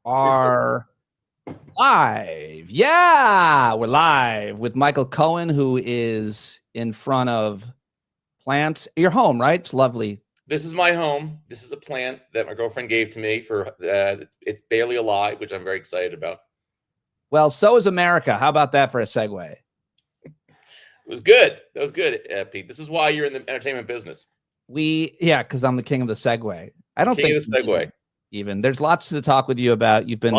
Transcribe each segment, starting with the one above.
are live. Yeah, we're live with Michael Cohen, who is in front of plants. Your home, right? It's lovely. This is my home. This is a plant that my girlfriend gave to me for it's barely alive, which I'm very excited about. Well, so is America. How about that for a segue? It was good. That was good, Pete. This is why you're in the entertainment business. Because I'm the king of the segue. I don't think of the segue. Even there's lots to talk with you about. You've been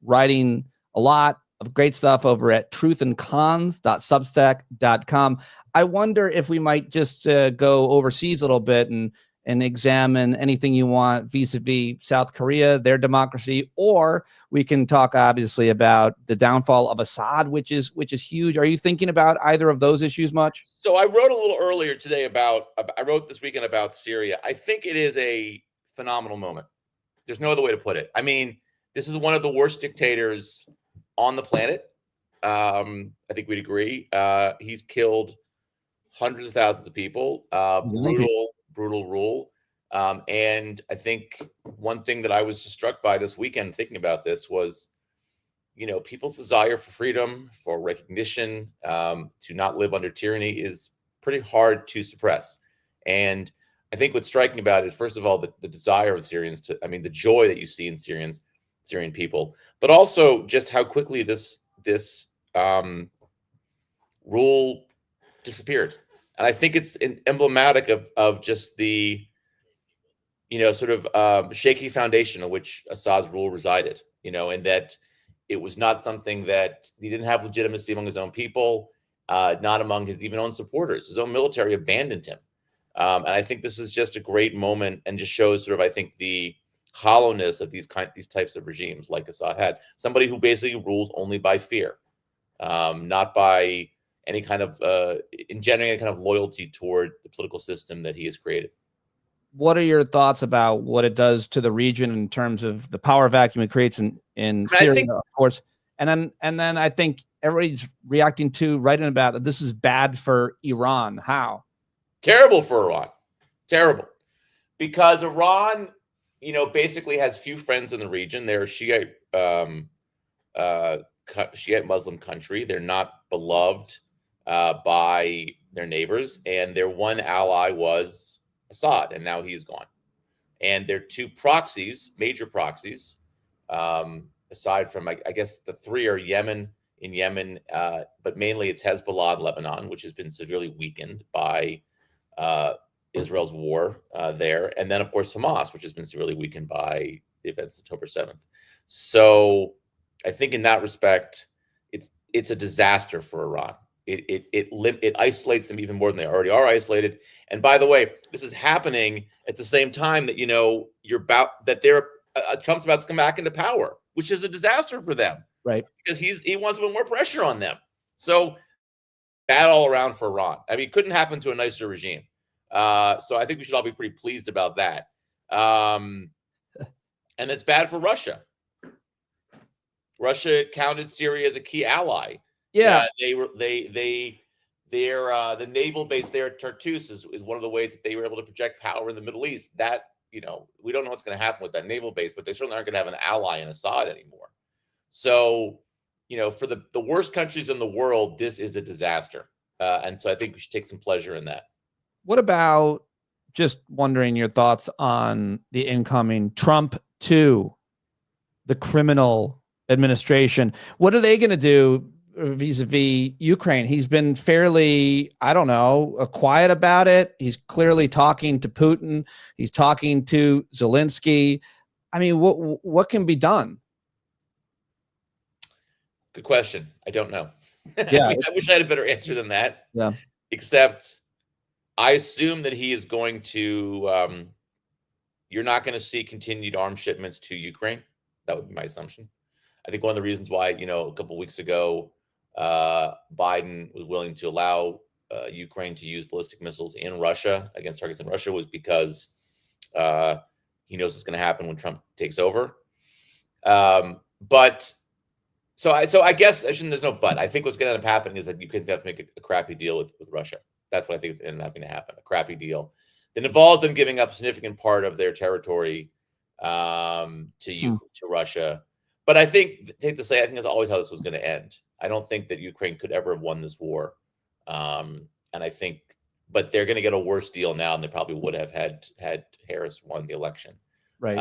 writing a lot of great stuff over at truthandcons.substack.com. I wonder if we might just go overseas a little bit and examine anything you want vis-a-vis South Korea, their democracy, or we can talk obviously about the downfall of Assad, which is huge. Are you thinking about either of those issues much? So I wrote a little earlier today I wrote this weekend about Syria. I think it is a phenomenal moment. There's no other way to put it. I mean, this is one of the worst dictators on the planet. I think we'd agree. He's killed hundreds of thousands of people. Brutal rule. And I think one thing that I was struck by this weekend thinking about this was, people's desire for freedom, for recognition, to not live under tyranny is pretty hard to suppress. And I think what's striking about it is, first of all, the desire of Syrians the joy that you see in Syrian people, but also just how quickly this rule disappeared. And I think it's emblematic of just the, shaky foundation on which Assad's rule resided, and that it was not something that he didn't have legitimacy among his own people, not among his even own supporters. His own military abandoned him. And I think this is just a great moment and just shows I think the hollowness of these types of regimes like Assad had. Somebody who basically rules only by fear, not by any kind of engendering any kind of loyalty toward the political system that he has created. What are your thoughts about what it does to the region in terms of the power vacuum it creates in Syria, of course? And then I think everybody's writing about that this is bad for Iran. How? Terrible for Iran. Terrible. Because Iran, basically has few friends in the region. They're Shiite Muslim country. They're not beloved by their neighbors. And their one ally was Assad, and now he's gone. And their two proxies, major proxies, aside from, I guess the three are in Yemen, but mainly it's Hezbollah in Lebanon, which has been severely weakened by Israel's war there. And then, of course, Hamas, which has been severely weakened by the events of October 7th. So I think in that respect, it's a disaster for Iran. It isolates them even more than they already are isolated. And by the way, this is happening at the same time that, Trump's about to come back into power, which is a disaster for them. Right. Because he wants to put more pressure on them. So bad all around for Iran. I mean, it couldn't happen to a nicer regime. So I think we should all be pretty pleased about that. And it's bad for Russia. Russia counted Syria as a key ally. Yeah, the naval base there at Tartus is one of the ways that they were able to project power in the Middle East. That, we don't know what's going to happen with that naval base, but they certainly aren't going to have an ally in Assad anymore. So, for the worst countries in the world, this is a disaster. And so I think we should take some pleasure in that. What about, just wondering your thoughts on the incoming Trump 2, the criminal administration? What are they going to do vis-a-vis Ukraine? He's been fairly, quiet about it. He's clearly talking to Putin. He's talking to Zelensky. I mean, what can be done? Good question. I don't know. Yeah, I wish I had a better answer than that. Yeah. Except I assume that he is going to, you're not going to see continued arms shipments to Ukraine. That would be my assumption. I think one of the reasons why, a couple of weeks ago, Biden was willing to allow Ukraine to use ballistic missiles in Russia against targets in Russia was because he knows what's going to happen when Trump takes over. But so I guess there's no but. I think what's going to end up happening is that Ukraine's going to have to make a crappy deal with Russia. That's what I think is going to happen. A crappy deal that involves them giving up a significant part of their territory to Russia. But I think that's always how this was going to end. I don't think that Ukraine could ever have won this war. And I think, but they're going to get a worse deal now than they probably would have had Harris won the election. Right.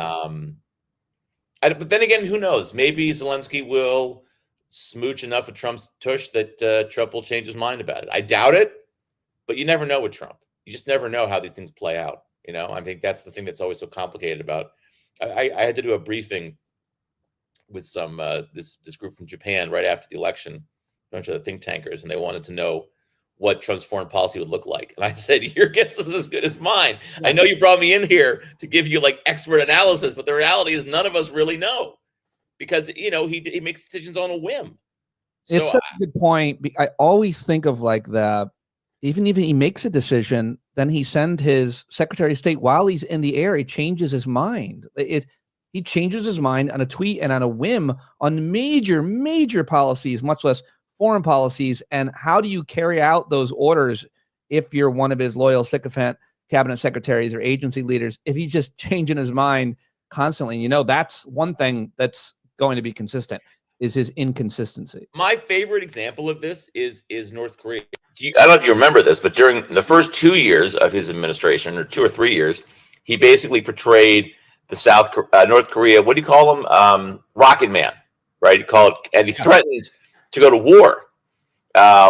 But then again, who knows? Maybe Zelensky will smooch enough of Trump's tush that Trump will change his mind about it. I doubt it, but you never know with Trump. You just never know how these things play out. I think that's the thing that's always so complicated about. I had to do a briefing with some this group from Japan right after the election, a bunch of the think tankers, and they wanted to know what Trump's foreign policy would look like. And I said, your guess is as good as mine. I know you brought me in here to give you like expert analysis, but the reality is none of us really know because, he makes decisions on a whim. It's such a good point. I always think of like even he makes a decision, then he sends his Secretary of State while he's in the air, he changes his mind. He changes his mind on a tweet and on a whim on major policies, much less foreign policies. And how do you carry out those orders if you're one of his loyal sycophant cabinet secretaries or agency leaders, if he's just changing his mind constantly? That's one thing that's going to be consistent is his inconsistency. My favorite example of this is North Korea. I don't know if you remember this, but during the first 2 years of his administration, or 2 or 3 years, he basically portrayed the North Korea, what do you call him? Rocket Man, right? And he threatened to go to war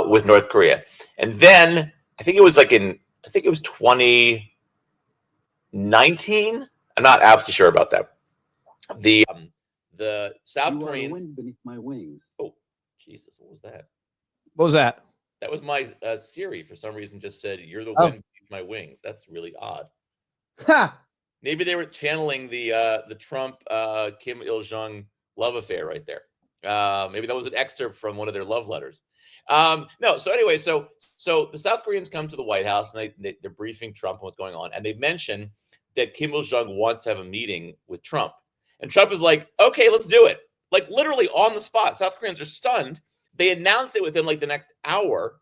with North Korea. And then I think it was 2019. I'm not absolutely sure about that. The South Koreans. Wind beneath my wings. Oh, Jesus! What was that? What was that? That was my Siri. For some reason, just said, "You're the wind beneath my wings." That's really odd. Ha! Maybe they were channeling the Trump Kim Il-jung love affair right there. Maybe that was an excerpt from one of their love letters. No. So anyway, so the South Koreans come to the White House and they're briefing Trump on what's going on, and they mention that Kim Il-jung wants to have a meeting with Trump. And Trump is like, okay, let's do it. Like literally on the spot. South Koreans are stunned. They announced it within like the next hour.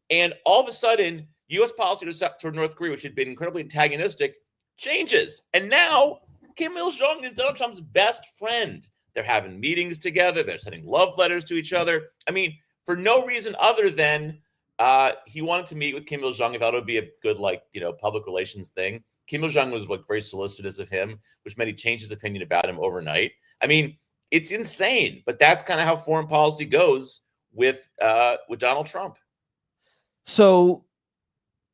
And all of a sudden, U.S. policy toward North Korea, which had been incredibly antagonistic, changes. And now Kim Il-jung is Donald Trump's best friend. They're having meetings together. They're sending love letters to each other. I mean, for no reason other than he wanted to meet with Kim Il-jung. He thought it would be a good, public relations thing. Kim Il-jung was very solicitous of him, which made he change his opinion about him overnight. I mean, it's insane, but that's kind of how foreign policy goes with Donald Trump. So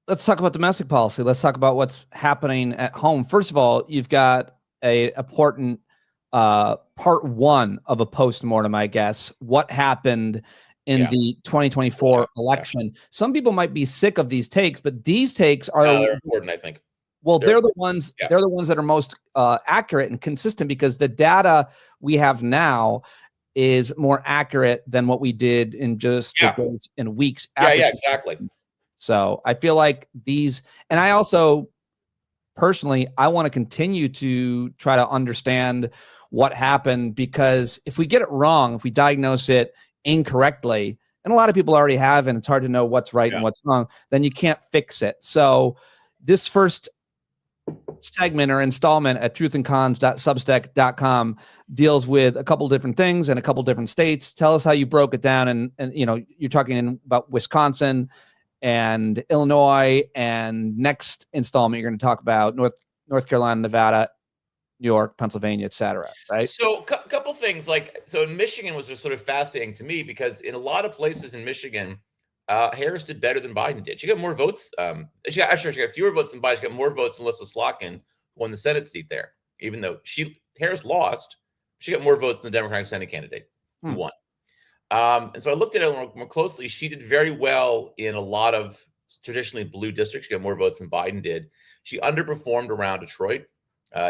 let's talk about domestic policy. Let's talk about what's happening at home. First of all, you've got a important part one of a postmortem, I guess. What happened in the 2024 election? Yeah. Some people might be sick of these takes, but these takes are they're important, I think. Well, they're the ones. Yeah. They're the ones that are most accurate and consistent because the data we have now is more accurate than what we did in just the days and weeks. Yeah, exactly. So I feel like these, and I also personally, I want to continue to try to understand what happened because if we get it wrong, if we diagnose it incorrectly, and a lot of people already have, and it's hard to know what's right and what's wrong, then you can't fix it. So this first segment or installment at truthandcons.substack.com deals with a couple different things and a couple different states. Tell us how you broke it down. And you're talking about Wisconsin and Illinois, and next installment, you're going to talk about North Carolina, Nevada, New York, Pennsylvania, et cetera, right? So a couple things in Michigan was just sort of fascinating to me because in a lot of places in Michigan, Harris did better than Biden did. She got more votes. She got fewer votes than Biden. She got more votes than Alyssa Slotkin, who won the Senate seat there. Even though Harris lost, she got more votes than the Democratic Senate candidate who won. And so I looked at it more closely. She did very well in a lot of traditionally blue districts. She got more votes than Biden did. She underperformed around Detroit,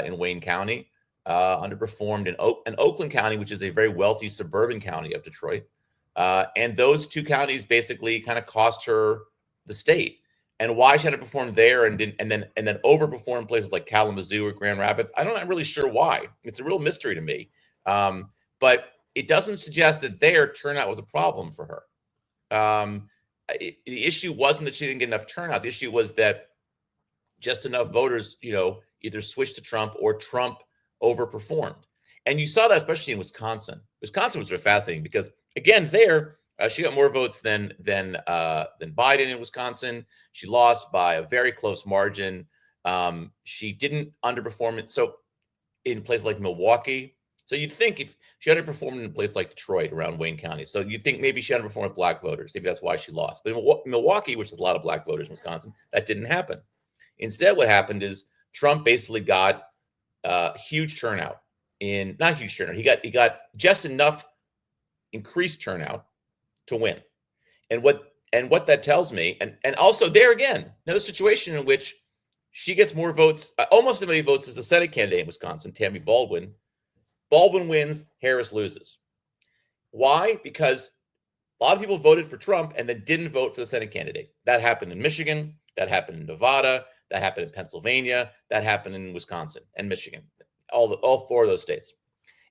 in Wayne County, underperformed in Oakland County, which is a very wealthy suburban county of Detroit. And those two counties basically kind of cost her the state. And why she had to perform there and then overperform places like Kalamazoo or Grand Rapids, I'm not really sure why. It's a real mystery to me. But it doesn't suggest that their turnout was a problem for her. The issue wasn't that she didn't get enough turnout. The issue was that just enough voters, either switched to Trump or Trump overperformed. And you saw that especially in Wisconsin. Wisconsin was very fascinating because, again, there she got more votes than Biden in Wisconsin. She lost by a very close margin. She didn't underperform it. So in places like Milwaukee, so you'd think if she underperformed in a place like Detroit around Wayne County, so you'd think maybe she underperformed with black voters. Maybe that's why she lost. But in Milwaukee, which has a lot of black voters in Wisconsin, that didn't happen. Instead, what happened is Trump basically got huge turnout. Not huge turnout. He got just enough increased turnout to win. And what that tells me, and also there again, another situation in which she gets more votes, almost as many votes as the Senate candidate in Wisconsin, Tammy Baldwin. Baldwin wins, Harris loses. Why? Because a lot of people voted for Trump and then didn't vote for the Senate candidate. That happened in Michigan. That happened in Nevada. That happened in Pennsylvania. That happened in Wisconsin and Michigan. All four of those states.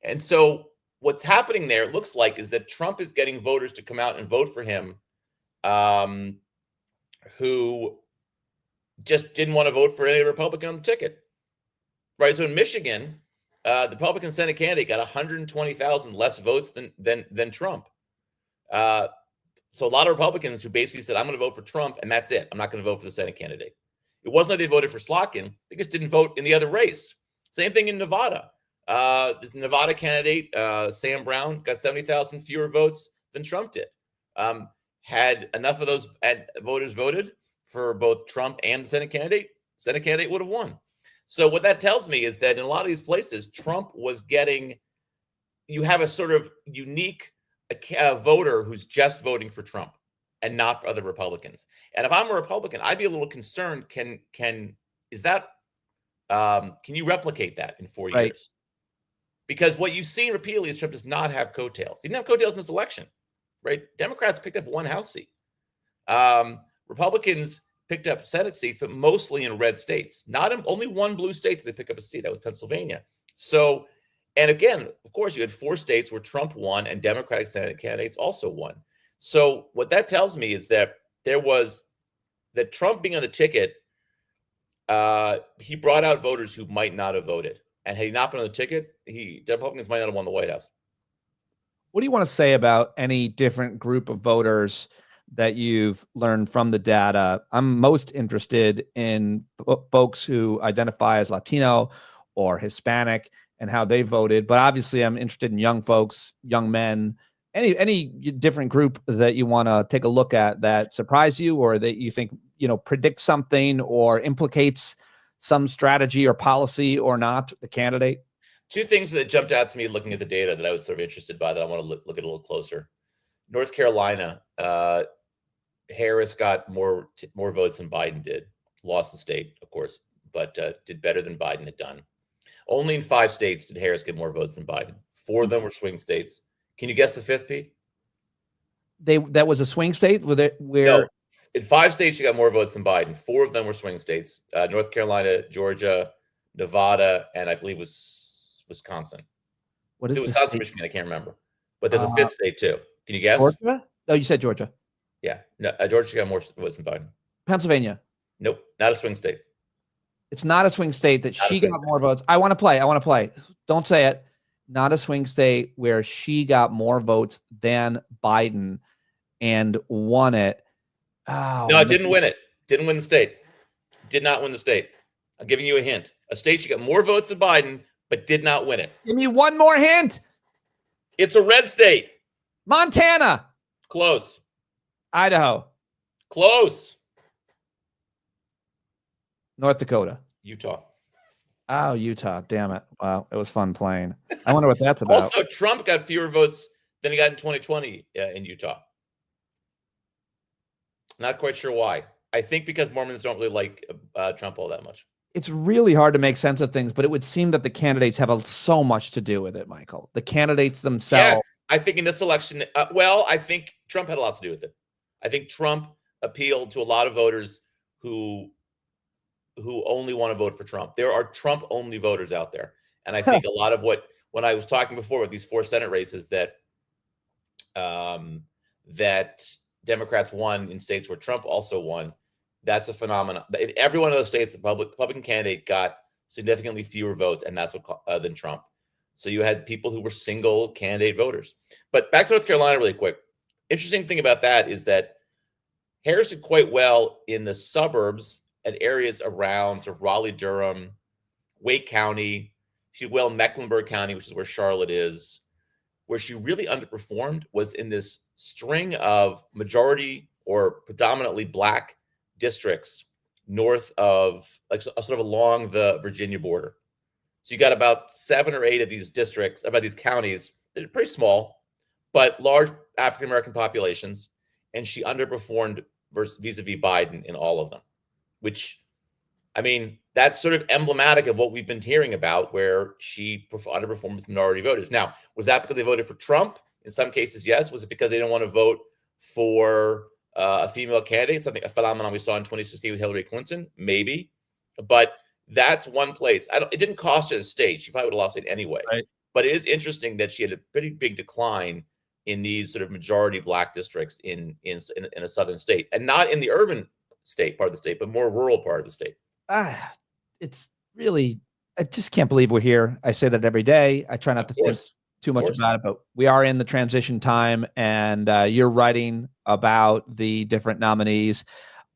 And so what's happening there, it looks like, is that Trump is getting voters to come out and vote for him who just didn't want to vote for any Republican on the ticket. Right? So in Michigan, the Republican Senate candidate got 120,000 less votes than Trump. So a lot of Republicans who basically said, I'm going to vote for Trump, and that's it. I'm not going to vote for the Senate candidate. It wasn't that they voted for Slotkin. They just didn't vote in the other race. Same thing in Nevada. The Nevada candidate, Sam Brown, got 70,000 fewer votes than Trump did. Had enough of those voters voted for both Trump and the Senate candidate would have won. So what that tells me is that in a lot of these places, Trump was getting, you have a sort of unique voter who's just voting for Trump and not for other Republicans. And if I'm a Republican, I'd be a little concerned. Can you replicate that in 4 years? Because what you've seen repeatedly is Trump does not have coattails. He didn't have coattails in this election, right? Democrats picked up one House seat. Republicans picked up Senate seats, but mostly in red states. Only one blue state did they pick up a seat. That was Pennsylvania. So, and again, of course, you had 4 states where Trump won and Democratic Senate candidates also won. So what that tells me is that that Trump being on the ticket, he brought out voters who might not have voted. And had he not been on the ticket, the Republicans might not have won the White House. What do you want to say about any different group of voters that you've learned from the data? I'm most interested in folks who identify as Latino or Hispanic and how they voted. But obviously, I'm interested in young folks, young men, any different group that you want to take a look at that surprised you or that you think, predicts something or implicates some strategy or policy or not, the candidate? 2 things that jumped out to me looking at the data that I was sort of interested by that I want to look at a little closer. North Carolina, Harris got more votes than Biden did. Lost the state, of course, but did better than Biden had done. Only in 5 states did Harris get more votes than Biden. 4 of them were swing states. Can you guess the 5th, Pete? That was a swing state where No, in 5 states she got more votes than Biden. 4 of them were swing states: North Carolina, Georgia, Nevada, and I believe was Wisconsin. What is Wisconsin, Michigan? I can't remember. But there's a 5th state too. Can you guess? Georgia? Oh, you said Georgia. Yeah, no, Georgia got more votes than Biden. Pennsylvania. Nope, not a swing state. It's not a swing state that she got more votes. I want to play. Don't say it. Not a swing state where she got more votes than Biden and won it. Oh, no, it didn't win it. Didn't win the state. Did not win the state. I'm giving you a hint. A state she got more votes than Biden, but did not win it. Give me one more hint. It's a red state. Montana. Close. Idaho. Close. North Dakota. Utah. Oh, Utah. Damn it. Wow. It was fun playing. I wonder what that's about. Also, Trump got fewer votes than he got in 2020 in Utah. Not quite sure why. I think because Mormons don't really like Trump all that much. It's really hard to make sense of things, but it would seem that the candidates have so much to do with it, Michael. The candidates themselves. Yes, I think in this election, I think Trump had a lot to do with it. I think Trump appealed to a lot of voters who only want to vote for Trump. There are Trump-only voters out there. And I think a lot of when I was talking before with these 4 Senate races that Democrats won in states where Trump also won, that's a phenomenon. In every one of those states, the Republican candidate got significantly fewer votes, and that's what than Trump. So you had people who were single candidate voters. But back to North Carolina really quick. Interesting thing about that is that Harris did quite well in the suburbs and areas around sort of Raleigh, Durham, Wake County. She did well in Mecklenburg County, which is where Charlotte is. Where she really underperformed was in this string of majority or predominantly Black districts north of, like, sort of along the Virginia border. So you got about 7 or 8 of these districts, about these counties. They're pretty small, but large African-American populations. And she underperformed vis-a-vis Biden in all of them, which, I mean, that's sort of emblematic of what we've been hearing about, where she underperformed with minority voters. Now, was that because they voted for Trump? In some cases, yes. Was it because they didn't want to vote for a female candidate, something, a phenomenon we saw in 2016 with Hillary Clinton? Maybe. But that's one place. It didn't cost her the state. She probably would have lost it anyway. Right. But it is interesting that she had a pretty big decline in these sort of majority Black districts in a southern state, and not in the urban state part of the state, but more rural part of the state. It's really, I just can't believe we're here. I say that every day. I try not to think too much about it, but we are in the transition time, and you're writing about the different nominees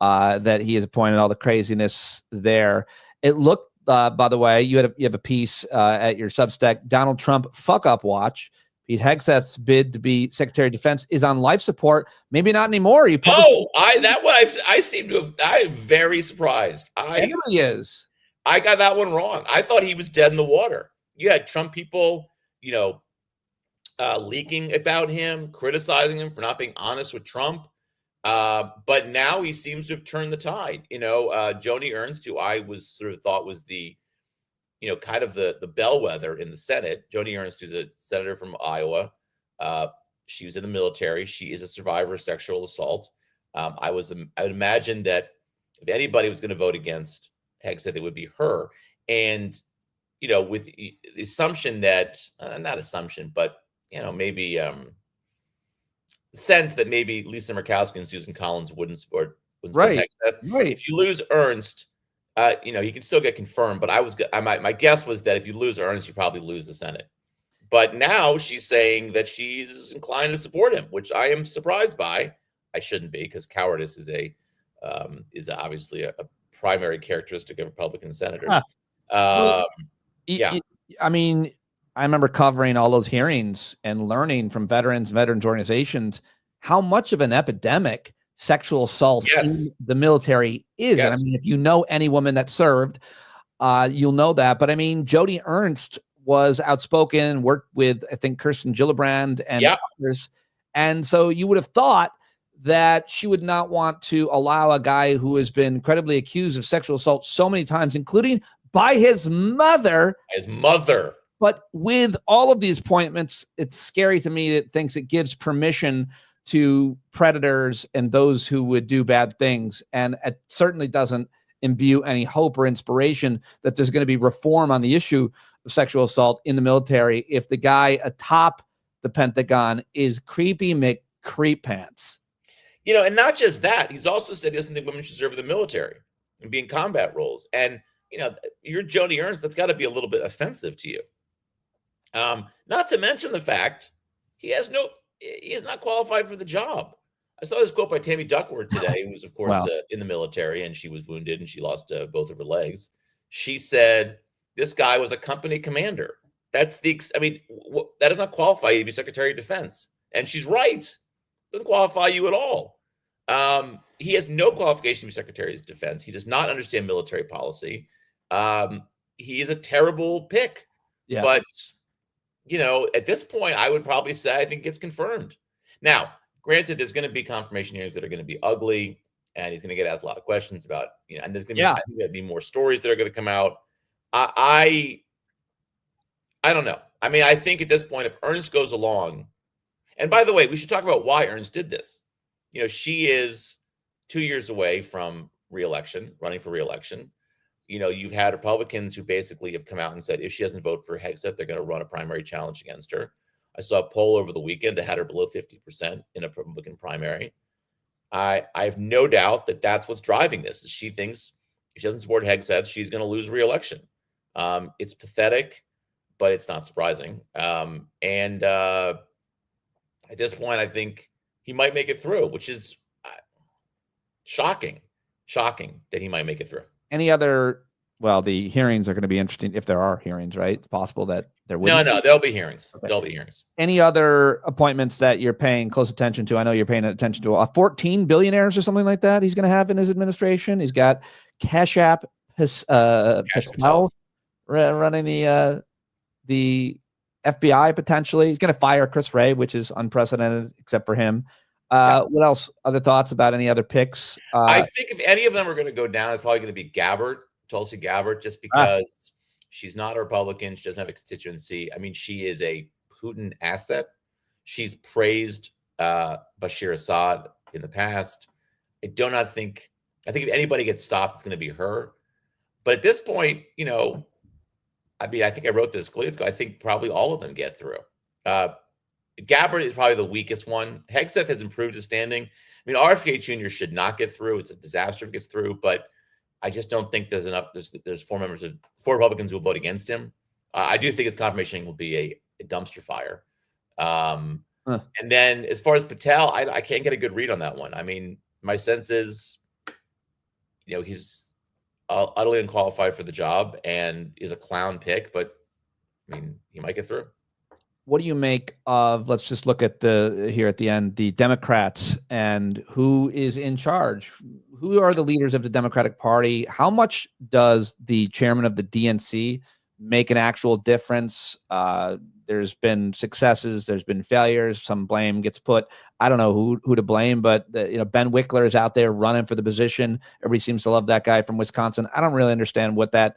that he has appointed, all the craziness there. It looked, by the way, you have a piece at your Substack, Donald Trump fuck up watch. Pete Hegseth's bid to be Secretary of Defense is on life support. Maybe not anymore. I seem to have. I am very surprised. He is. I got that one wrong. I thought he was dead in the water. You had Trump people, leaking about him, criticizing him for not being honest with Trump. But now he seems to have turned the tide. Joni Ernst, who I was sort of thought was the, kind of the bellwether in the Senate. Joni Ernst, who's a senator from Iowa. She was in the military. She is a survivor of sexual assault. I would imagine that if anybody was going to vote against Hegseth, it would be her. And, with the assumption that, not assumption, but, maybe the sense that maybe Lisa Murkowski and Susan Collins wouldn't support Hegseth. Right. If you lose Ernst, he can still get confirmed. But my guess was that if you lose Ernst, you probably lose the Senate. But now she's saying that she's inclined to support him, which I am surprised by. I shouldn't be, because cowardice is obviously a primary characteristic of Republican senators. Yeah. I mean, I remember covering all those hearings and learning from veterans organizations how much of an epidemic sexual assault in the military is. And I mean, if you know any woman that served, you'll know that. But I mean, Joni Ernst was outspoken, worked with, I think, Kirsten Gillibrand and others. And so you would have thought that she would not want to allow a guy who has been incredibly accused of sexual assault so many times, including by his mother. But with all of these appointments, it's scary to me that it thinks it gives permission to predators and those who would do bad things. And it certainly doesn't imbue any hope or inspiration that there's going to be reform on the issue of sexual assault in the military if the guy atop the Pentagon is creepy McCreep pants. And not just that, he's also said he doesn't think women should serve in the military and be in combat roles. And, you're Joni Ernst, that's got to be a little bit offensive to you. Not to mention the fact he is not qualified for the job. I saw this quote by Tammy Duckworth today, who was, of course, in the military, and she was wounded and she lost both of her legs. She said, this guy was a company commander. That does not qualify you to be Secretary of Defense. And she's right. Doesn't qualify you at all. He has no qualification to be Secretary of Defense. He does not understand military policy. He is a terrible pick. Yeah. But, at this point, I would probably say I think it gets confirmed. Now, granted, there's going to be confirmation hearings that are going to be ugly, and he's going to get asked a lot of questions about, and there's going to I think there'll be more stories that are going to come out. I don't know. I mean, I think at this point, if Ernst goes along, and by the way, we should talk about why Ernst did this. She is 2 years away from running for reelection. You've had Republicans who basically have come out and said if she doesn't vote for Hegseth, they're going to run a primary challenge against her. I saw a poll over the weekend that had her below 50% in a Republican primary. I have no doubt that that's what's driving this. She thinks if she doesn't support Hegseth, she's going to lose reelection. It's pathetic, but it's not surprising. And at this point, I think he might make it through, which is shocking that he might make it through. Any other? Well, the hearings are going to be interesting if there are hearings, right? It's possible that there will. No, there'll be hearings. Okay. There'll be hearings. Any other appointments that you're paying close attention to? I know you're paying attention to 14 billionaires or something like that he's going to have in his administration. He's got Cash App Patel running the FBI potentially. He's going to fire Chris Wray, which is unprecedented except for him. What else? Other thoughts about any other picks? I think if any of them are going to go down, it's probably going to be Tulsi Gabbard, just because she's not a Republican. She doesn't have a constituency. I mean, she is a Putin asset. She's praised Bashar Assad in the past. I think if anybody gets stopped, it's going to be her. But at this point, I mean, I think I wrote this ago. I think probably all of them get through. Gabbard is probably the weakest one. Hegseth has improved his standing. I mean, RFK Jr. should not get through. It's a disaster if it gets through, but I just don't think there's enough. There's four Republicans who will vote against him. I do think his confirmation will be a dumpster fire. And then as far as Patel, I can't get a good read on that one. I mean, my sense is, he's utterly unqualified for the job and is a clown pick, but I mean, he might get through. What do you make of, let's just look at here at the end, the Democrats and who is in charge? Who are the leaders of the Democratic Party? How much does the chairman of the DNC make an actual difference? There's been successes, there's been failures, some blame gets put. I don't know who to blame, but Ben Wickler is out there running for the position. Everybody seems to love that guy from Wisconsin. I don't really understand what that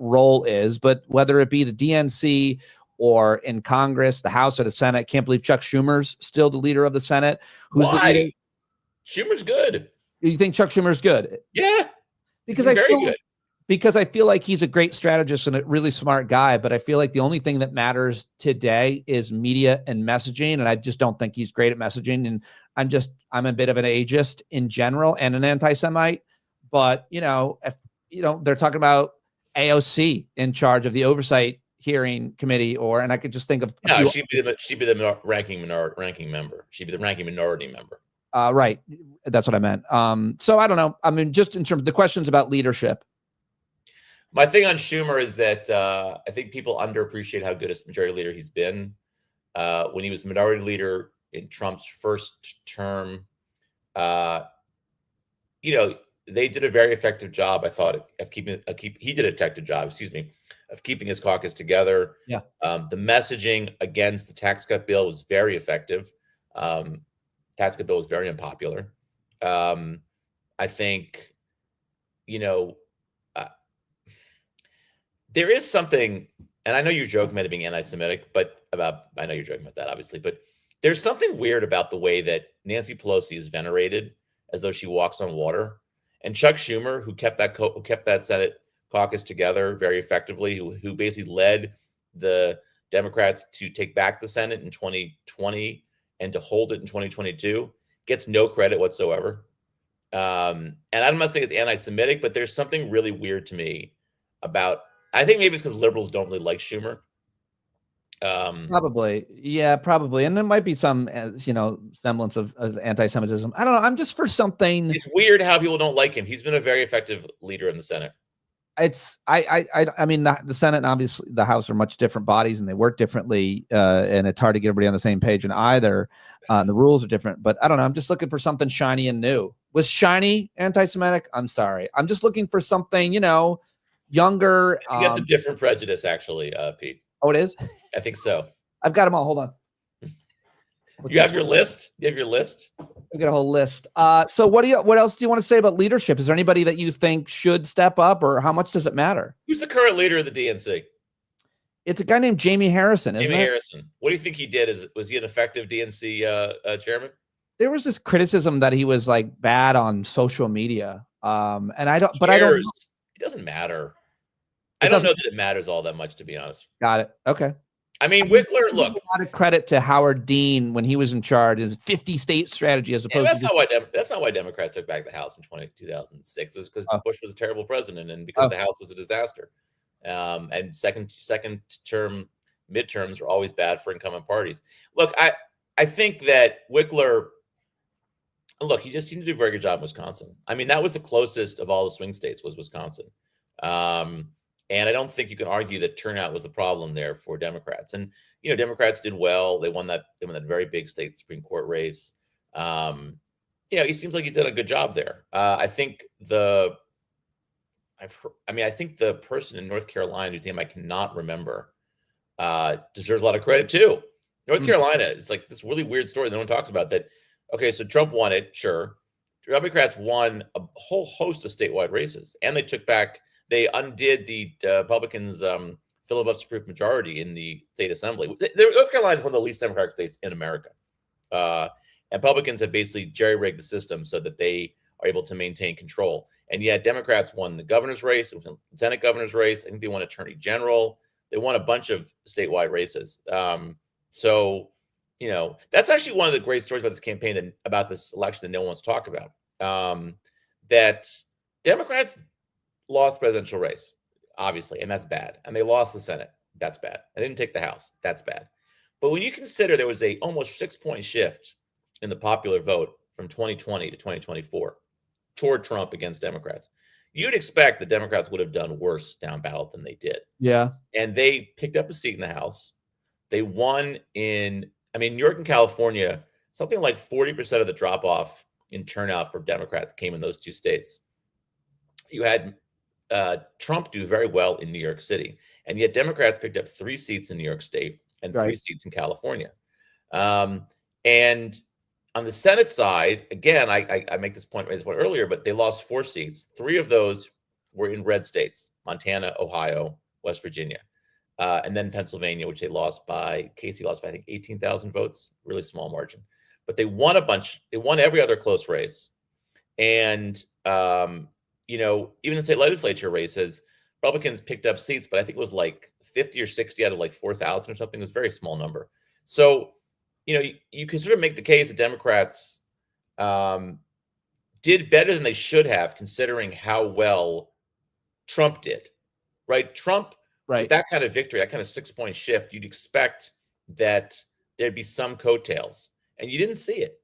role is, but whether it be the DNC or in Congress, the House or the Senate, can't believe Chuck Schumer's still the leader of the Senate. Who's Why? the leader? Schumer's good. You think Chuck Schumer's good? Yeah, because he's very good. Because I feel like he's a great strategist and a really smart guy, but I feel like the only thing that matters today is media and messaging, and I just don't think he's great at messaging. And I'm a bit of an ageist in general and an anti-Semite, but if they're talking about AOC in charge of the oversight hearing committee, and I could just think of she'd be the ranking member. She'd be the ranking minority member. Right, that's what I meant. So I don't know. I mean, just in terms of the questions about leadership. My thing on Schumer is that I think people underappreciate how good a majority leader he's been. When he was minority leader in Trump's first term, they did a very effective job, I thought, of he did an effective job, of keeping his caucus together. Yeah. The messaging against the tax cut bill was very effective. Tax cut bill was very unpopular. I think, there is something, and I know you're joking about it being anti-Semitic, I know you're joking about that, obviously, but there's something weird about the way that Nancy Pelosi is venerated as though she walks on water. And Chuck Schumer, who kept that Senate caucus together very effectively, who basically led the Democrats to take back the Senate in 2020 and to hold it in 2022, gets no credit whatsoever. And I'm not saying it's anti-Semitic, but there's something really weird to me about. I think maybe it's because liberals don't really like Schumer. Probably. And there might be some, semblance of anti-Semitism. I don't know. I'm just for something. It's weird how people don't like him. He's been a very effective leader in the Senate. I mean, the Senate and obviously the House are much different bodies and they work differently. And it's hard to get everybody on the same page in either. The rules are different, but I don't know. I'm just looking for something shiny and new. Was shiny anti-Semitic? I'm sorry. I'm just looking for something, younger. I think that's a different prejudice, actually, Pete. Oh, it is? I think so. I've got them all. Hold on. You have your list? You have your list? I've got a whole list. So what else do you want to say about leadership? Is there anybody that you think should step up, or how much does it matter? Who's the current leader of the DNC? It's a guy named Jamie Harrison, isn't it? Jamie Harrison. What do you think he did? Was he an effective DNC chairman? There was this criticism that he was like bad on social media. And I don't, but I don't. It doesn't matter. I don't know that it matters all that much, to be honest. Got it. Okay. I mean, Wickler, look. A lot of credit to Howard Dean when he was in charge. His 50-state strategy as opposed to. That's not why Democrats took back the House in 2006. It was because Bush was a terrible president and because the House was a disaster. And second term midterms are always bad for incumbent parties. Look, I think that Wickler, look, he just seemed to do a very good job in Wisconsin. I mean, that was the closest of all the swing states was Wisconsin. And I don't think you can argue that turnout was the problem there for Democrats. And, Democrats did well. They won that very big state Supreme Court race. He seems like he did a good job there. I think the person in North Carolina, whose name I cannot remember, deserves a lot of credit too. North Carolina is like this really weird story that no one talks about. That, okay, so Trump won it, sure. Democrats won a whole host of statewide races, and they undid the Republicans' filibuster-proof majority in the state assembly. North Carolina is one of the least democratic states in America. And Republicans have basically jerry-rigged the system so that they are able to maintain control. And yet Democrats won the governor's race, lieutenant governor's race. I think they won attorney general. They won a bunch of statewide races. So, that's actually one of the great stories about this campaign and about this election that no one wants to talk about. That Democrats lost the presidential race, obviously, and that's bad. And they lost the Senate. That's bad. They didn't take the House. That's bad. But when you consider there was a almost 6-point shift in the popular vote from 2020 to 2024 toward Trump against Democrats, you'd expect the Democrats would have done worse down ballot than they did. Yeah. And they picked up a seat in the House. They won in, New York and California, something like 40% of the drop off in turnout for Democrats came in those two states. You had Trump do very well in New York City, and yet Democrats picked up 3 seats in New York State and 3 seats in California. And on the Senate side, again, I make this point earlier, but they lost 4 seats. 3 of those were in red states: Montana, Ohio, West Virginia, and then Pennsylvania, which Casey lost by, I think, 18,000 votes, really small margin. But they won a bunch. They won every other close race. And, even the state legislature races, Republicans picked up seats, but I think it was like 50 or 60 out of like 4,000 or something. It was a very small number. So, you can sort of make the case that Democrats did better than they should have, considering how well Trump did, right? Trump, with that kind of victory, that kind of 6-point shift, you'd expect that there'd be some coattails, and you didn't see it.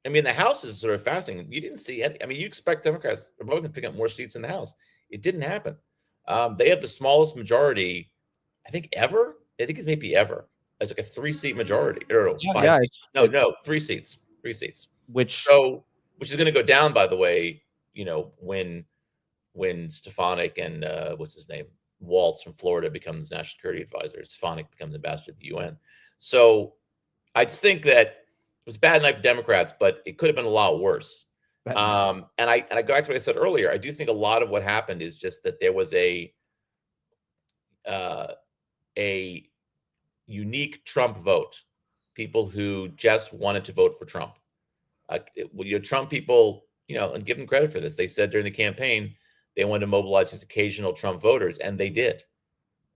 The House is sort of fascinating. You didn't see any. You expect Republicans to pick up more seats in the House. It didn't happen. They have the smallest majority, I think, ever. I think it's maybe ever. It's like a 3-seat majority. Or 5 seats. No, 3 seats. 3 seats. Which is going to go down, by the way, when Stefanik and what's his name? Waltz from Florida becomes national security advisor. Stefanik becomes ambassador to the UN. So I just think that it was a bad night for Democrats, but it could have been a lot worse. And I go back to what I said earlier. I do think a lot of what happened is just that there was a unique Trump vote. People who just wanted to vote for Trump. Trump people, and give them credit for this. They said during the campaign they wanted to mobilize these occasional Trump voters, and they did.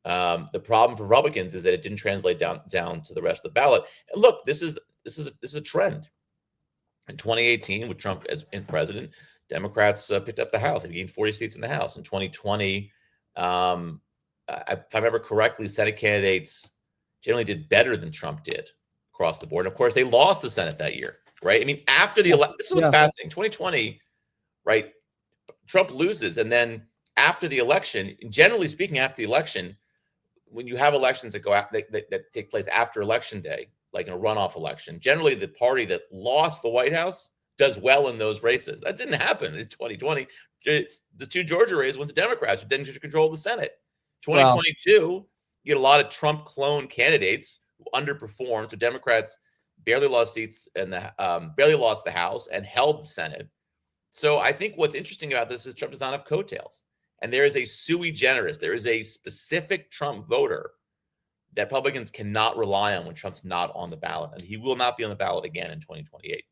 The problem for Republicans is that it didn't translate down to the rest of the ballot. And look, this is a trend. In 2018, with Trump as in president, Democrats picked up the House. They gained 40 seats in the House. In 2020, if I remember correctly, Senate candidates generally did better than Trump did across the board. And of course, they lost the Senate that year, right? After the election, this is what's fascinating. 2020, right? Trump loses, and then after the election, generally speaking, after the election, when you have elections that go out that take place after Election Day, like in a runoff election, generally the party that lost the White House does well in those races. That didn't happen in 2020. The 2 Georgia races went to Democrats who didn't control the Senate. 2022, you had a lot of Trump clone candidates who underperformed. So Democrats barely lost seats and barely lost the House and held the Senate. So I think what's interesting about this is Trump does not have coattails. And there is a sui generis. There is a specific Trump voter that Republicans cannot rely on when Trump's not on the ballot. And he will not be on the ballot again in 2028.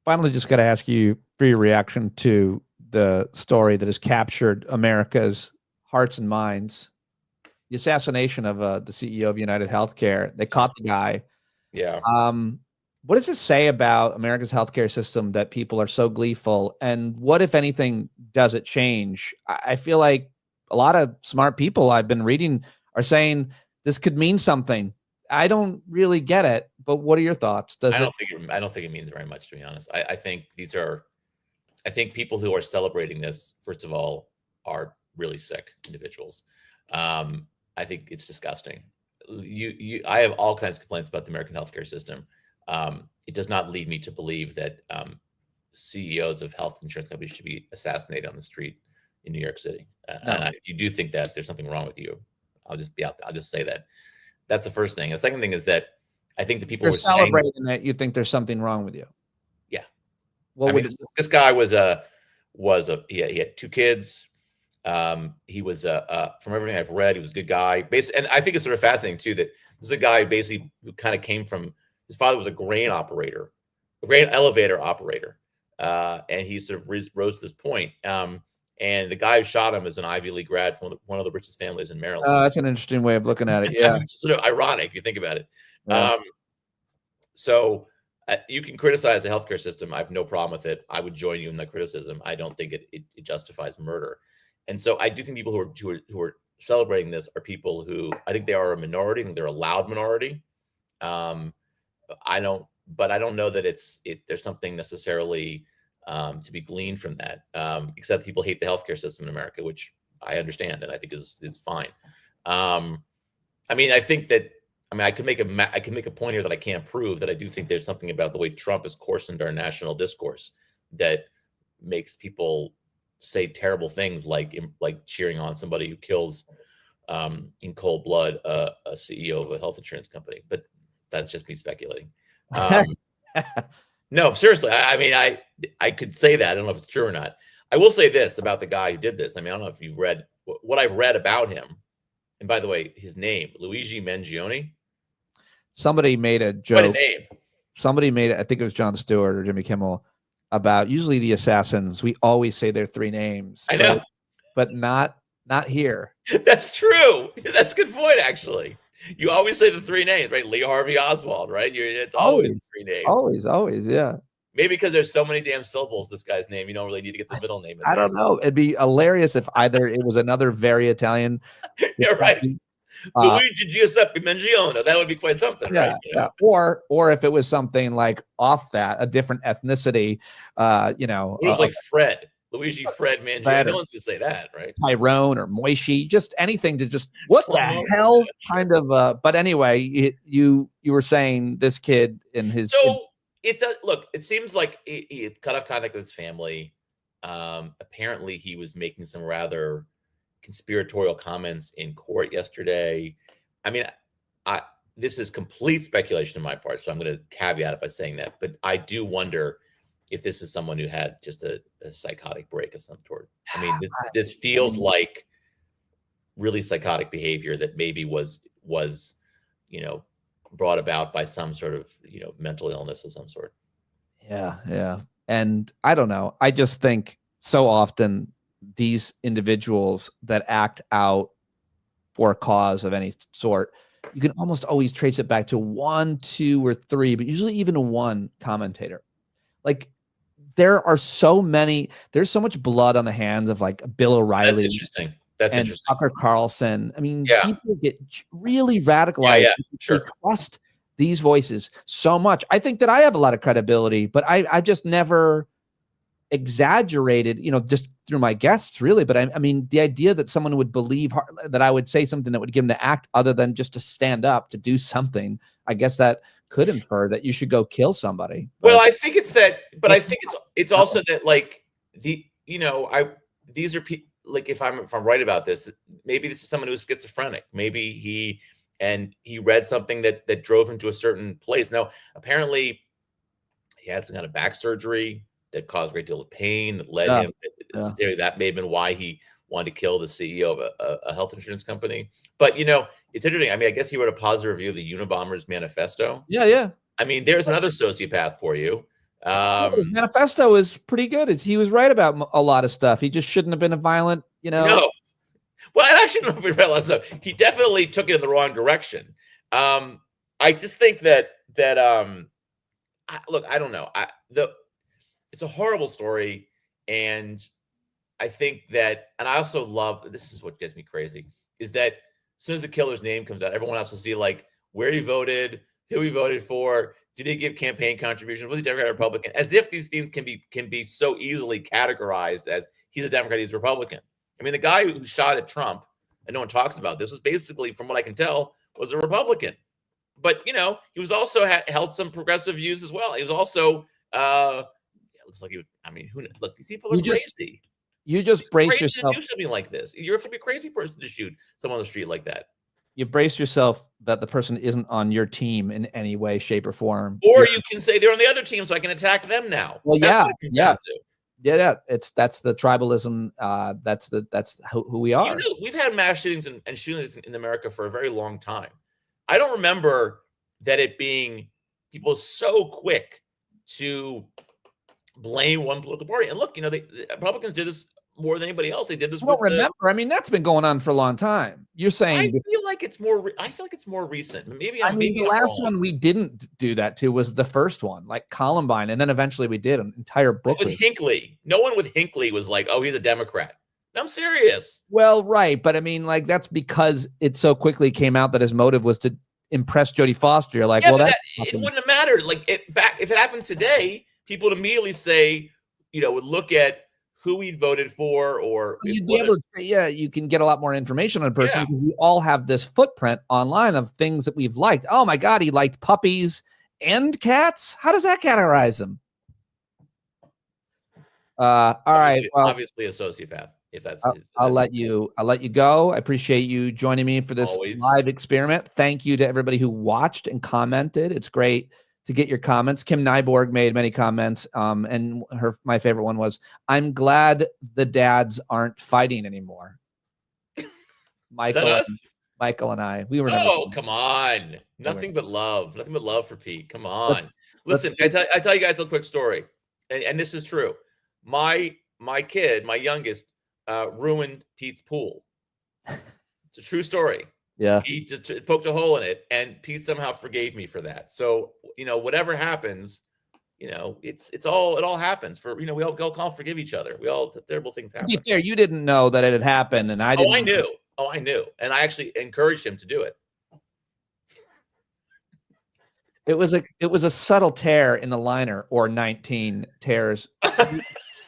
Finally, just got to ask you for your reaction to the story that has captured America's hearts and minds. The assassination of the CEO of United Healthcare. They caught the guy. Yeah. What does it say about America's healthcare system that people are so gleeful? And what, if anything, does it change? I feel like a lot of smart people I've been reading are saying this could mean something. I don't really get it, but what are your thoughts? I don't think it means very much, to be honest. I think I think people who are celebrating this, first of all, are really sick individuals. I think it's disgusting. I have all kinds of complaints about the American healthcare system. It does not lead me to believe that CEOs of health insurance companies should be assassinated on the street in New York City. And if you do think that there's something wrong with you, I'll just say that. That's the first thing. The second thing is that I think the people You're who are celebrating that you think there's something wrong with you. Yeah. What would this guy he had 2 kids. He was from everything I've read, he was a good guy. And I think it's sort of fascinating too that this is a guy basically who kind of came from, his father was a grain elevator operator, and he sort of rose to this point. And the guy who shot him is an Ivy League grad from one of the richest families in Maryland. That's an interesting way of looking at it. Yeah, it's sort of ironic if you think about it. Yeah. So you can criticize the healthcare system. I have no problem with it. I would join you in that criticism. I don't think it justifies murder. And so I do think people who are celebrating this are people who, I think they are a minority. I think they're a loud minority. I don't know that there's something necessarily to be gleaned from that, except people hate the healthcare system in America, which I understand and I think is fine. I could make a point here that I can't prove, that I do think there's something about the way Trump has coarsened our national discourse that makes people say terrible things like cheering on somebody who kills in cold blood a CEO of a health insurance company. But that's just me speculating. No, seriously. I could say that. I don't know if it's true or not. I will say this about the guy who did this. I don't know if you've read what I've read about him. And by the way, his name, Luigi Mangione. Somebody made a joke. What a name. Somebody made it, I think it was Jon Stewart or Jimmy Kimmel, about usually the assassins, we always say their 3 names. I know. Right? But not here. That's true. That's a good point, actually. You always say the 3 names, right? Lee Harvey Oswald, right? It's always 3 names. Always, yeah. Maybe because there's so many damn syllables, this guy's name, you don't really need to get the middle name. I don't know. It'd be hilarious if either it was another very Italian. You're right. Luigi Giuseppe Mangione. That would be quite something, yeah, right? Yeah. Or if it was something like off that, a different ethnicity, It was like Fred. Luigi Fred Mangione. No one's gonna say that, right? Tyrone or Moishi, just anything to just what the hell kind of but anyway, you were saying this kid in his look, it seems like he had cut off contact with his family. Apparently he was making some rather conspiratorial comments in court yesterday. This is complete speculation on my part, so I'm going to caveat it by saying that. But I do wonder if this is someone who had just a psychotic break of some sort. This feels like really psychotic behavior that maybe was brought about by some sort of mental illness of some sort. Yeah. And I don't know. I just think so often these individuals that act out for a cause of any sort, you can almost always trace it back to 1, 2, or 3, but usually even 1 commentator. Like there's so much blood on the hands of like Bill O'Reilly. That's interesting. That's interesting. Tucker Carlson. People get really radicalized. Yeah, sure. They trust these voices so much. I think that I have a lot of credibility, but I just never exaggerated, just through my guests, really. But the idea that someone would believe that I would say something that would give them to act other than just to stand up to do something, I guess that could infer that you should go kill somebody. Well, I think it's that, but I think it's also that these are people. Like if I'm right about this, maybe this is someone who's schizophrenic. Maybe he read something that drove him to a certain place. Now, apparently, he had some kind of back surgery that caused a great deal of pain that led him. That may have been why he wanted to kill the CEO of a health insurance company. But it's interesting. I guess he wrote a positive review of the Unabomber's manifesto. Yeah. There's another sociopath for you. His manifesto is pretty good. He was right about a lot of stuff. He just shouldn't have been a violent, No. Well, I actually don't know if we read a lot of stuff. He definitely took it in the wrong direction. I just think that look, I don't know. It's a horrible story, and I think that, and I also love, this is what gets me crazy, is that as soon as the killer's name comes out, everyone else will see like where he voted, who he voted for, did he give campaign contributions, was he Democrat or Republican, as if these things can be so easily categorized as he's a Democrat, he's a Republican. I mean, the guy who shot at Trump, and no one talks about this, was basically, from what I can tell, was a Republican. But, you know, he was also held some progressive views as well. He was also, it looks like he was, I mean, look, these people are crazy. You just brace crazy yourself to do something like this. You have to be a crazy person to shoot someone on the street like that. You brace yourself that the person isn't on your team in any way, shape, or form. Or you can say they're on the other team, so I can attack them now. Well, yeah. That's the tribalism. That's who we are. You know, we've had mass shootings and shootings in America for a very long time. I don't remember that it being people so quick to blame one political party. And look, you know, the Republicans did this more than anybody else. They did this. I don't remember. I mean, that's been going on for a long time. You're saying I feel like it's more recent. Maybe the last one we didn't do that to was the first one, like Columbine, and then eventually we did an entire book with Hinckley. No one with Hinckley was like, "Oh, he's a Democrat." No, I'm serious. Well, right, but I mean, like that's because it so quickly came out that his motive was to impress Jodie Foster. You're like, yeah, well, it wouldn't have mattered. Like if it happened today, people would immediately say, you know, would look at who we'd voted for, or you'd be able to, you can get a lot more information on a person because we all have this footprint online of things that we've liked. Oh my God, he liked puppies and cats. How does that categorize them? All right. Well, obviously a sociopath. If that's, I'll let you go. I appreciate you joining me for this live experiment. Thank you to everybody who watched and commented. It's great to get your comments. Kim Nyborg made many comments, and my favorite one was, "I'm glad the dads aren't fighting anymore." Michael and I, we were. Oh, come on! Nothing but love for Pete. Come on, listen. I tell you guys a quick story, and this is true. My kid, my youngest, ruined Pete's pool. It's a true story. Yeah, he just poked a hole in it, and Pete somehow forgave me for that. So, you know, whatever happens, you know, it all happens for, you know, we all forgive each other. Terrible things happen. To be fair, you didn't know that it had happened, and I didn't. I knew, and I actually encouraged him to do it. It was a subtle tear in the liner, or 19 tears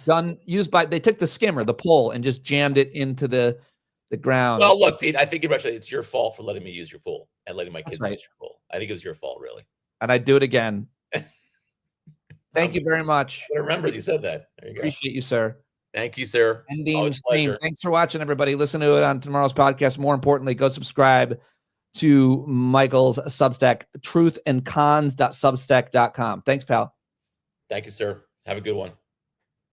they took the skimmer, the pole, and just jammed it into the ground. Well, look, Pete, I think it's your fault for letting me use your pool and letting my kids use your pool. I think it was your fault, really. And I'd do it again. Thank you very much. I remember you said that. There you go. Appreciate you, sir. Thank you, sir. Ending stream. Thanks for watching, everybody. Listen to it on tomorrow's podcast. More importantly, go subscribe to Michael's Substack, truthandcons.substack.com. Thanks, pal. Thank you, sir. Have a good one.